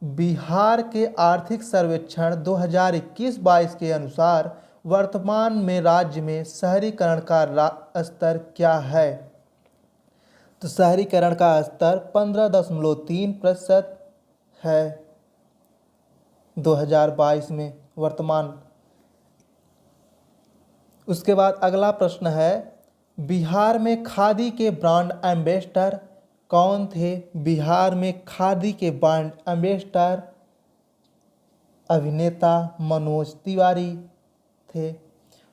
बिहार के आर्थिक सर्वेक्षण 2021-22 के अनुसार वर्तमान में राज्य में शहरीकरण का स्तर क्या है। तो शहरीकरण का स्तर 15.3% है 2022 में वर्तमान। उसके बाद अगला प्रश्न है, बिहार में खादी के ब्रांड एम्बेसडर कौन थे। बिहार में खादी के ब्रांड एम्बेसडर अभिनेता मनोज तिवारी थे।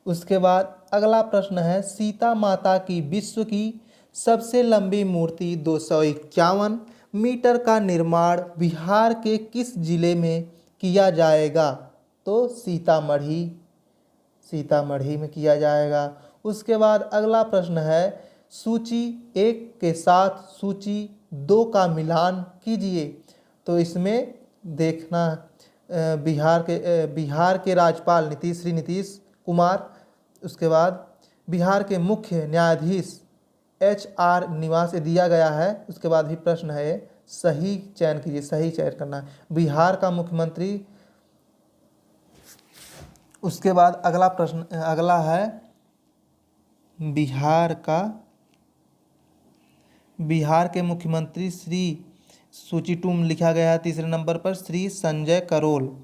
उसके बाद अगला प्रश्न है, सीता माता की विश्व की सबसे लंबी मूर्ति 251 मीटर का निर्माण बिहार के किस जिले में किया जाएगा। तो सीतामढ़ी में किया जाएगा। उसके बाद अगला प्रश्न है, सूची 1 के साथ सूची 2 का मिलान कीजिए। तो इसमें देखना बिहार के राज्यपाल श्री नीतीश कुमार, उसके बाद बिहार के मुख्य न्यायाधीश HR निवास दिया गया है। उसके बाद भी प्रश्न है, सही चयन कीजिए, सही चयन करना है। बिहार का मुख्यमंत्री। उसके बाद अगला प्रश्न अगला है, बिहार के मुख्यमंत्री श्री सूची 2 में लिखा गया है तीसरे नंबर पर श्री संजय करोल।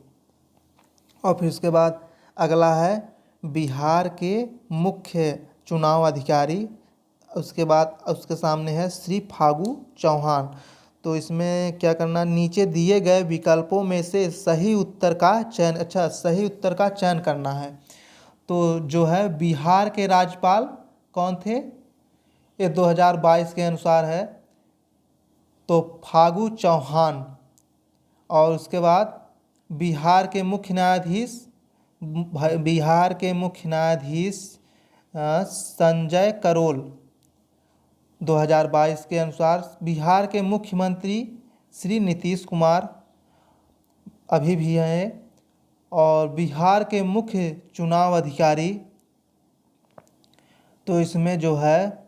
और फिर उसके बाद अगला है, बिहार के मुख्य चुनाव अधिकारी। उसके बाद उसके सामने है श्री फागू चौहान। तो इसमें क्या करना, नीचे दिए गए विकल्पों में से सही उत्तर का चयन करना है। तो जो है बिहार के राज्यपाल कौन थे, ये 2022 के अनुसार है तो फागू चौहान। और उसके बाद बिहार के मुख्य न्यायाधीश संजय करोल 2022 के अनुसार। बिहार के मुख्यमंत्री श्री नीतीश कुमार अभी भी हैं। और बिहार के मुख्य चुनाव अधिकारी, तो इसमें जो है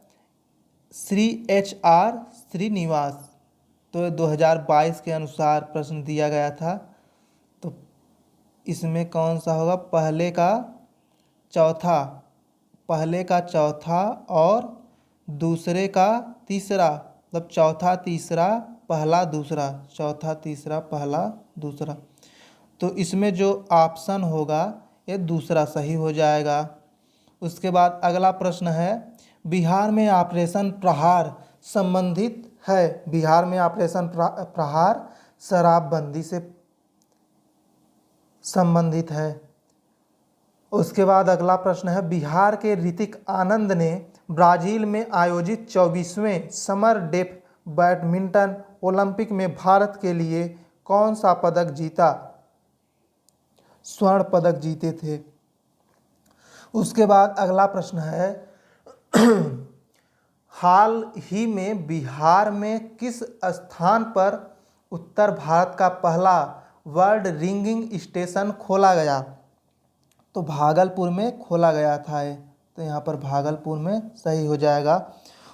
श्री HR श्रीनिवास। तो 2022 के अनुसार प्रश्न दिया गया था। तो इसमें कौन सा होगा, पहले का चौथा और दूसरे का तीसरा, मतलब चौथा तीसरा पहला दूसरा, चौथा तीसरा पहला दूसरा। तो इसमें जो ऑप्शन होगा ये दूसरा सही हो जाएगा। उसके बाद अगला प्रश्न है, बिहार में ऑपरेशन प्रहार संबंधित है। बिहार में ऑपरेशन प्रहार शराबबंदी से संबंधित है। उसके बाद अगला प्रश्न है, बिहार के ऋतिक आनंद ने ब्राजील में आयोजित 24वें समर डेफ बैडमिंटन ओलंपिक में भारत के लिए कौन सा पदक जीता? स्वर्ण पदक जीते थे। उसके बाद अगला प्रश्न है, हाल ही में बिहार में किस स्थान पर उत्तर भारत का पहला वर्ल्ड रिंगिंग स्टेशन खोला गया? तो भागलपुर में खोला गया था ये, तो यहाँ पर भागलपुर में सही हो जाएगा।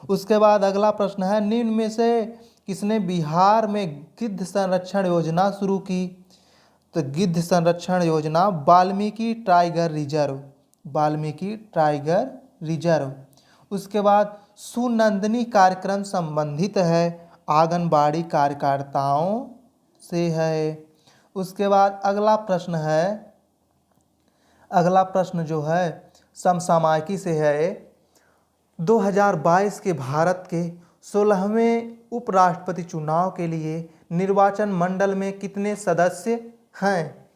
उसके बाद अगला प्रश्न है, निम्न में से किसने बिहार में गिद्ध संरक्षण योजना शुरू की? तो गिद्ध संरक्षण योजना Valmiki tiger reserve, Valmiki tiger reserve. उसके बाद सुनंदनी कार्यक्रम संबंधित है आंगनबाड़ी कार्यकर्ताओं से है। उसके बाद अगला प्रश्न है, अगला प्रश्न जो है समसामयिकी से है। 2022 के भारत के 16वें उपराष्ट्रपति चुनाव के लिए निर्वाचन मंडल में कितने सदस्य हैं?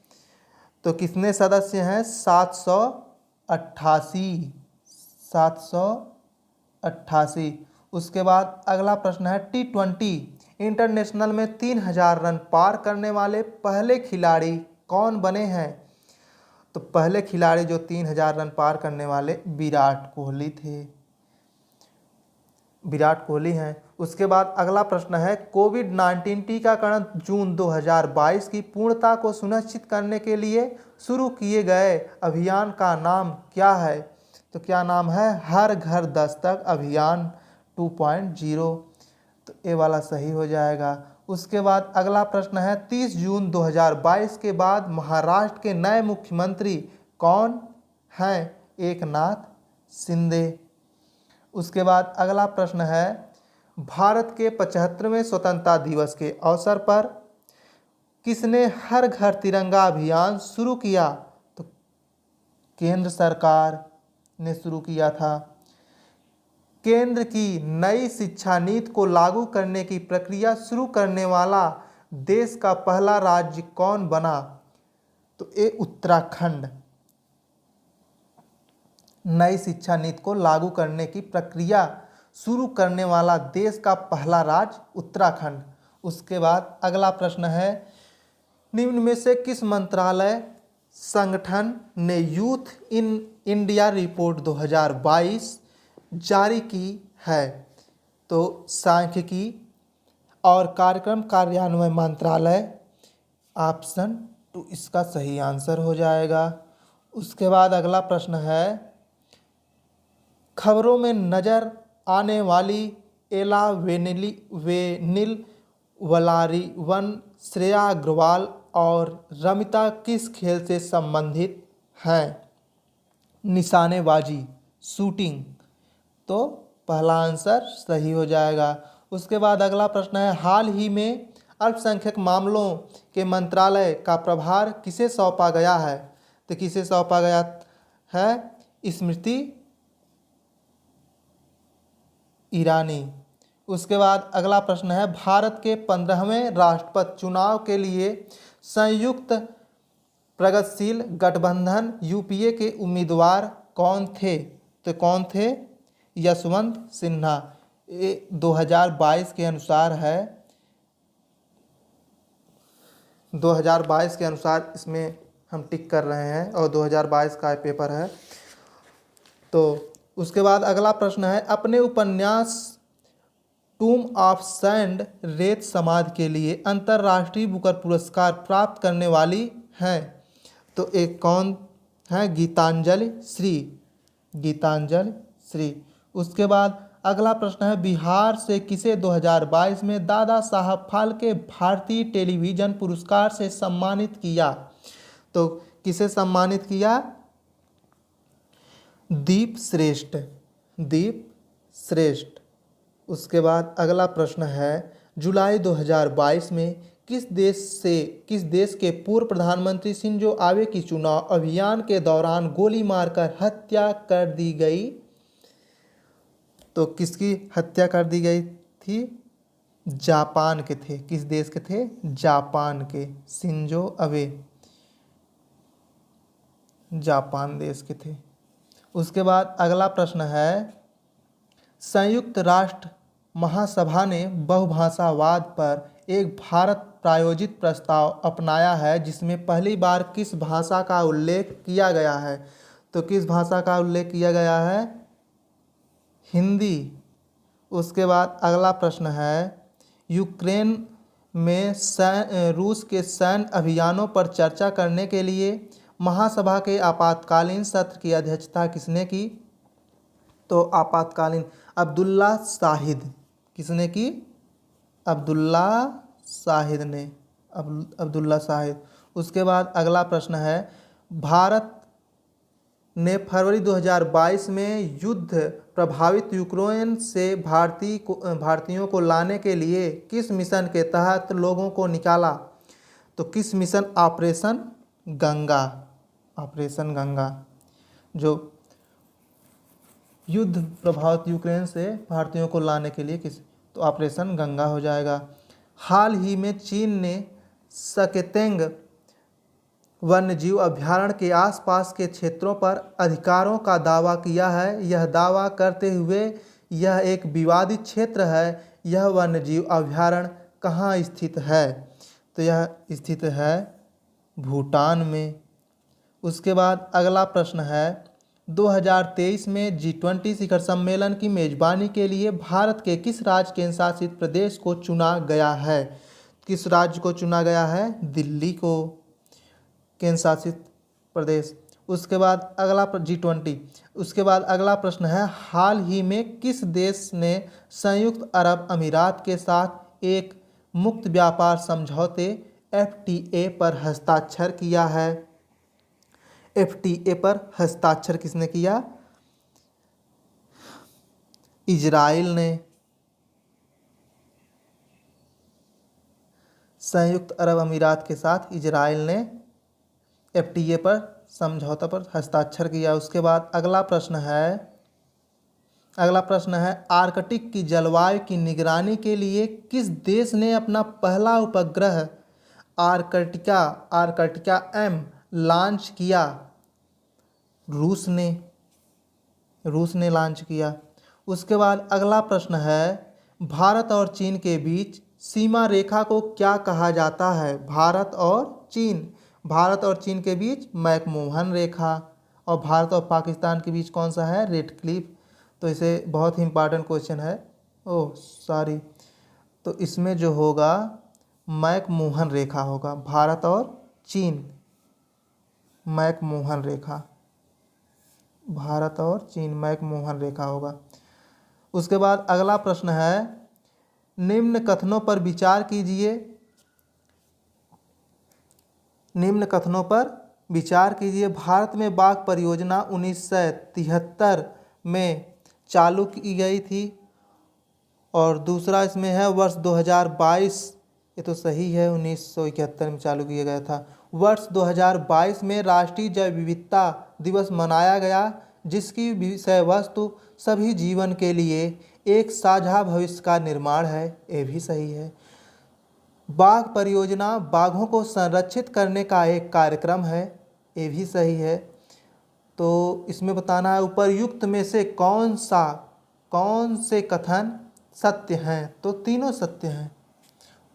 तो कितने सदस्य हैं? 788, 788। उसके बाद अगला प्रश्न है, T20 इंटरनेशनल में 3000 रन पार करने वाले पहले खिलाड़ी कौन बने हैं? तो पहले खिलाड़ी जो 3000 रन पार करने वाले विराट कोहली थे, विराट कोहली हैं। उसके बाद अगला प्रश्न है, कोविड-19 टीकाकरण जून 2022 की पूर्णता को सुनिश्चित करने के लिए शुरू किए गए अभियान का नाम क्या है? तो क्या नाम है? हर घर दस्तक अभियान 2.0। तो ये वाला सही हो जाएगा। उसके बाद अगला प्रश्न है, 30 जून 2022 के बाद महाराष्ट्र के नए मुख्यमंत्री कौन हैं? एकनाथ शिंदे। उसके बाद अगला प्रश्न है, भारत के 75वें स्वतंत्रता दिवस के अवसर पर किसने हर घर तिरंगा अभियान शुरू किया? तो केंद्र सरकार ने शुरू किया था। केंद्र की नई शिक्षा नीति को लागू करने की प्रक्रिया शुरू करने वाला देश का पहला राज्य कौन बना? तो ये उत्तराखंड। नई शिक्षा नीति को लागू करने की प्रक्रिया शुरू करने वाला देश का पहला राज्य उत्तराखंड। उसके बाद अगला प्रश्न है, निम्न में से किस मंत्रालय संगठन ने यूथ इन इंडिया रिपोर्ट 2022 जारी की है? तो सांख्यिकी और कार्यक्रम कार्यान्वयन मंत्रालय, ऑप्शन 2 इसका सही आंसर हो जाएगा। उसके बाद अगला प्रश्न है, खबरों में नजर आने वाली एला वेनिल वलारिवन, श्रेया अग्रवाल और रमिता किस खेल से संबंधित हैं? निशानेबाजी, शूटिंग। तो पहला आंसर सही हो जाएगा। उसके बाद अगला प्रश्न है, हाल ही में अल्पसंख्यक मामलों के मंत्रालय का प्रभार किसे सौंपा गया है? तो किसे सौंपा गया है? स्मृति ईरानी। उसके बाद अगला प्रश्न है, भारत के 15वें राष्ट्रपति चुनाव के लिए संयुक्त प्रगतिशील गठबंधन यूपीए के उम्मीदवार कौन थे? तो कौन थे? यशवंत सिन्हा। ये 2022 के अनुसार है, 2022 के अनुसार इसमें हम टिक कर रहे हैं और 2022 का पेपर है। तो उसके बाद अगला प्रश्न है, अपने उपन्यास टूम ऑफ सैंड रेत समाधि के लिए अंतर्राष्ट्रीय बुकर पुरस्कार प्राप्त करने वाली हैं? तो एक कौन है? गीतांजलि श्री, गीतांजलि श्री। उसके बाद अगला प्रश्न है, बिहार से किसे 2022 में दादा साहब फाल्के भारतीय टेलीविजन पुरस्कार से सम्मानित किया? तो किसे सम्मानित किया? दीप श्रेष्ठ, दीप श्रेष्ठ। उसके बाद अगला प्रश्न है, जुलाई 2022 में किस देश के पूर्व प्रधानमंत्री शिंजो आबे की चुनाव अभियान के दौरान गोली मारकर हत्या कर दी गई? तो किसकी हत्या कर दी गई थी? जापान के थे। किस देश के थे? जापान के, शिंजो आबे। जापान देश के थे। उसके बाद अगला प्रश्न है, संयुक्त राष्ट्र महासभा ने बहुभाषावाद पर एक भारत प्रायोजित प्रस्ताव अपनाया है जिसमें पहली बार किस भाषा का उल्लेख किया गया है? तो किस भाषा का उल्लेख किया गया है? हिंदी। उसके बाद अगला प्रश्न है, यूक्रेन में रूस के सैन्य अभियानों पर चर्चा करने के लिए महासभा के आपातकालीन सत्र की अध्यक्षता किसने की? तो आपातकालीन अब्दुल्ला शाहिद। किसने की? अब्दुल्ला शाहिद ने। अब्दुल्ला शाहिद। उसके बाद अगला प्रश्न है, भारत ने फरवरी 2022 में युद्ध प्रभावित यूक्रेन से भारतीयों को लाने के लिए किस मिशन के तहत लोगों को निकाला? तो किस mission? Operation Ganga. Operation Ganga, जो युद्ध प्रभावित यूक्रेन से भारतीयों को लाने के लिए किस, तो ऑपरेशन गंगा हो जाएगा। हाल ही में चीन ने सकेतेंग वन्यजीव अभयारण्य के आसपास के क्षेत्रों पर अधिकारों का दावा किया है। यह दावा करते हुए यह एक विवादित क्षेत्र है। यह वन्यजीव अभयारण्य कहाँ स्थित है? तो यह स्थित है भूटान में। उसके बाद अगला प्रश्न है, 2023 में G20 शिखर सम्मेलन की मेजबानी के लिए भारत के किस राज्य केंद्र शासित प्रदेश को चुना गया है? किस राज्य को चुना गया है? दिल्ली को केंद्र शासित प्रदेश। उसके बाद अगला G20। उसके बाद अगला प्रश्न है, हाल ही में किस देश ने संयुक्त अरब अमीरात के साथ एक मुक्त व्यापार समझौते FTA पर हस्ताक्षर किया है? FTA पर हस्ताक्षर किसने किया? इजराइल ने। संयुक्त अरब अमीरात के साथ इजराइल ने FTA पर समझौता पर हस्ताक्षर किया। उसके बाद अगला प्रश्न है, आर्कटिक की जलवायु की निगरानी के लिए किस देश ने अपना पहला उपग्रह आर्कटिका M लॉन्च किया? रूस ने लॉन्च किया। उसके बाद अगला प्रश्न है, भारत और चीन के बीच सीमा रेखा को क्या कहा जाता है? भारत और चीन के बीच मैकमोहन रेखा। और भारत और पाकिस्तान के बीच कौन सा है? Red Cliff. तो इसे बहुत ही इंपॉर्टेंट क्वेश्चन है। तो इसमें जो होगा मैकमोहन रेखा होगा। भारत और चीन मैकमोहन रेखा। भारत और चीन मैकमोहन रेखा होगा। उसके बाद अगला प्रश्न है, निम्न कथनों पर विचार कीजिए। भारत में बाघ परियोजना 1973 में चालू की गई थी। और दूसरा इसमें है वर्ष 2022, ये तो सही है, 1971 में चालू किया गया था। वर्ष 2022 में राष्ट्रीय जैव विविधता दिवस मनाया गया, जिसकी विषय वस्तु सभी जीवन के लिए एक साझा भविष्य का निर्माण है। ये भी सही है। बाघ परियोजना बाघों को संरक्षित करने का एक कार्यक्रम है। ये भी सही है। तो इसमें बताना है उपर्युक्त में से कौन से कथन सत्य हैं? तो तीनों सत्य हैं।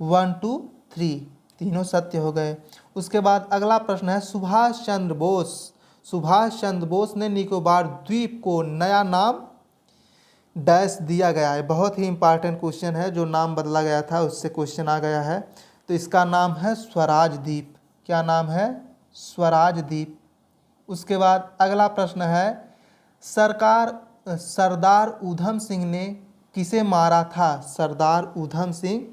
1 2 3 तीनों सत्य हो गए। उसके बाद अगला प्रश्न है, सुभाष चंद्र बोस ने निकोबार द्वीप को नया नाम डैश दिया गया है। बहुत ही इंपॉर्टेंट क्वेश्चन है, जो नाम बदला गया था उससे क्वेश्चन आ गया है। तो इसका नाम है स्वराज द्वीप। क्या नाम है? स्वराज द्वीप। उसके बाद अगला प्रश्न है, सरदार उधम सिंह ने किसे मारा था? सरदार उधम सिंह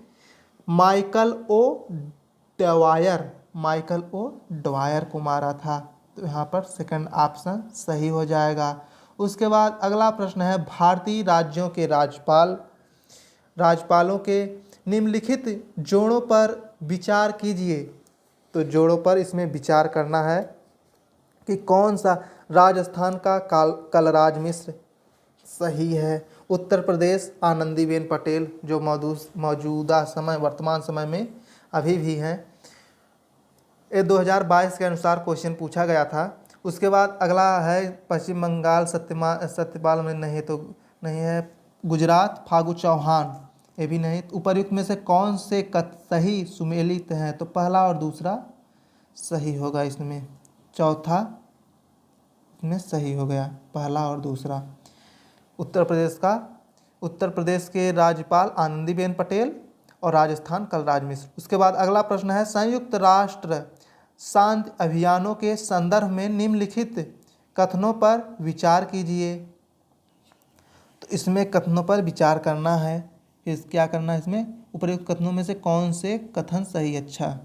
माइकल ओ डवायर को मारा था। तो यहाँ पर सेकंड ऑप्शन सही हो जाएगा। उसके बाद अगला प्रश्न है, भारतीय राज्यों के राज्यपालों के निम्नलिखित जोड़ों पर विचार कीजिए। तो जोड़ों पर इसमें विचार करना है कि कौन सा? राजस्थान का कलराज मिश्र सही है। उत्तर प्रदेश आनंदीबेन पटेल, जो वर्तमान समय में अभी भी हैं। ये 2022 के अनुसार क्वेश्चन पूछा गया था। उसके बाद अगला है पश्चिम बंगाल सत्यपाल में नहीं, तो नहीं है। गुजरात फागु चौहान, ये भी नहीं। उपर्युक्त में से कौन से सही सुमेलित हैं? तो पहला और दूसरा सही होगा इसमें। चौथा इसमें सही हो गया, पहला और दूसरा। उत्तर प्रदेश के राज्यपाल आनंदीबेन पटेल और राजस्थान कलराज मिश्र। उसके बाद अगला प्रश्न है, संयुक्त राष्ट्र शांति अभियानों के संदर्भ में निम्नलिखित कथनों पर विचार कीजिए। तो इसमें कथनों पर विचार करना है। फिर क्या करना है इसमें? उपर्युक्त कथनों में से कौन से कथन सही? अच्छा,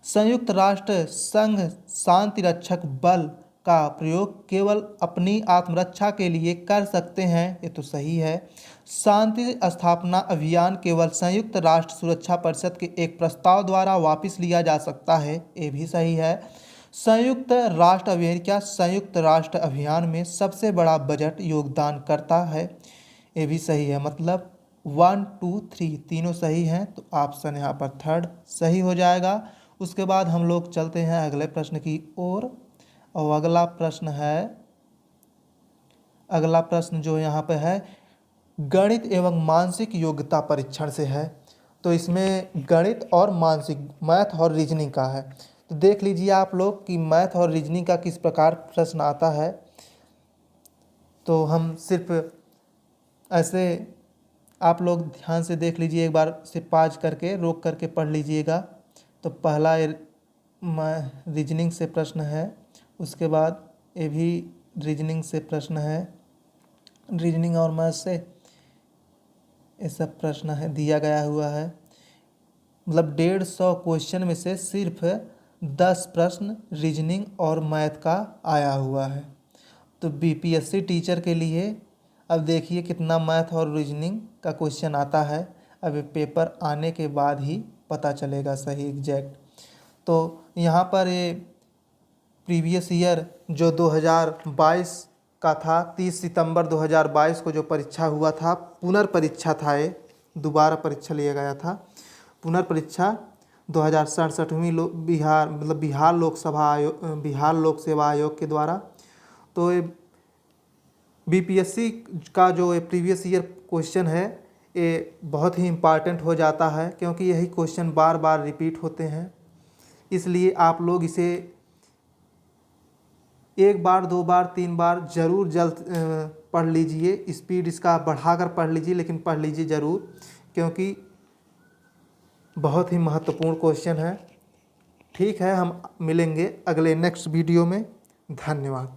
संयुक्त राष्ट्र संघ शांति रक्षक बल का प्रयोग केवल अपनी आत्मरक्षा के लिए कर सकते हैं, ये तो सही है। शांति स्थापना अभियान केवल संयुक्त राष्ट्र सुरक्षा परिषद के एक प्रस्ताव द्वारा वापस लिया जा सकता है, ये भी सही है। संयुक्त राष्ट्र अमेरिका संयुक्त राष्ट्र अभियान में सबसे बड़ा बजट योगदान करता है, ये भी सही है। मतलब 1, 2, 3 तीनों सही हैं, तो ऑप्शन यहाँ पर थर्ड सही हो जाएगा। उसके बाद हम लोग चलते हैं अगले प्रश्न की ओर। और अगला प्रश्न जो यहाँ पे है, गणित एवं मानसिक योग्यता परीक्षण से है। तो इसमें गणित और मानसिक, मैथ और रीजनिंग का है। तो देख लीजिए आप लोग कि मैथ और रीजनिंग का किस प्रकार प्रश्न आता है। तो हम सिर्फ ऐसे आप लोग ध्यान से देख लीजिए, एक बार से पाज करके रोक करके पढ़ लीजिएगा। तो पहला रीजनिंग से प्रश्न है, उसके बाद ये भी रीजनिंग से प्रश्न है, रीजनिंग और मैथ से ये सब प्रश्न है दिया गया हुआ है। मतलब 150 क्वेश्चन में से सिर्फ 10 प्रश्न रीजनिंग और मैथ का आया हुआ है। तो बीपीएससी टीचर के लिए अब देखिए कितना मैथ और रीजनिंग का क्वेश्चन आता है। अब ये पेपर आने के बाद ही पता चलेगा सही एग्जैक्ट। तो यहाँ पर ये प्रीवियस ईयर जो 2022 का था, 30 सितंबर 2022 को जो परीक्षा हुआ था, पुनर्परीक्षा था, ये दोबारा परीक्षा लिया गया था। पुनर्परीक्षा 2067वीं बिहार लोक सेवा आयोग के द्वारा। तो ये बीपीएससी का जो ये प्रीवियस ईयर क्वेश्चन है, ये बहुत ही इम्पॉर्टेंट हो जाता है, क्योंकि यही क्वेश्चन बार बार रिपीट होते हैं। इसलिए आप लोग इसे 1 बार 2 बार 3 बार ज़रूर पढ़ लीजिए। स्पीड इसका बढ़ाकर पढ़ लीजिए, लेकिन पढ़ लीजिए ज़रूर, क्योंकि बहुत ही महत्वपूर्ण क्वेश्चन है। ठीक है, हम मिलेंगे अगले नेक्स्ट वीडियो में। धन्यवाद।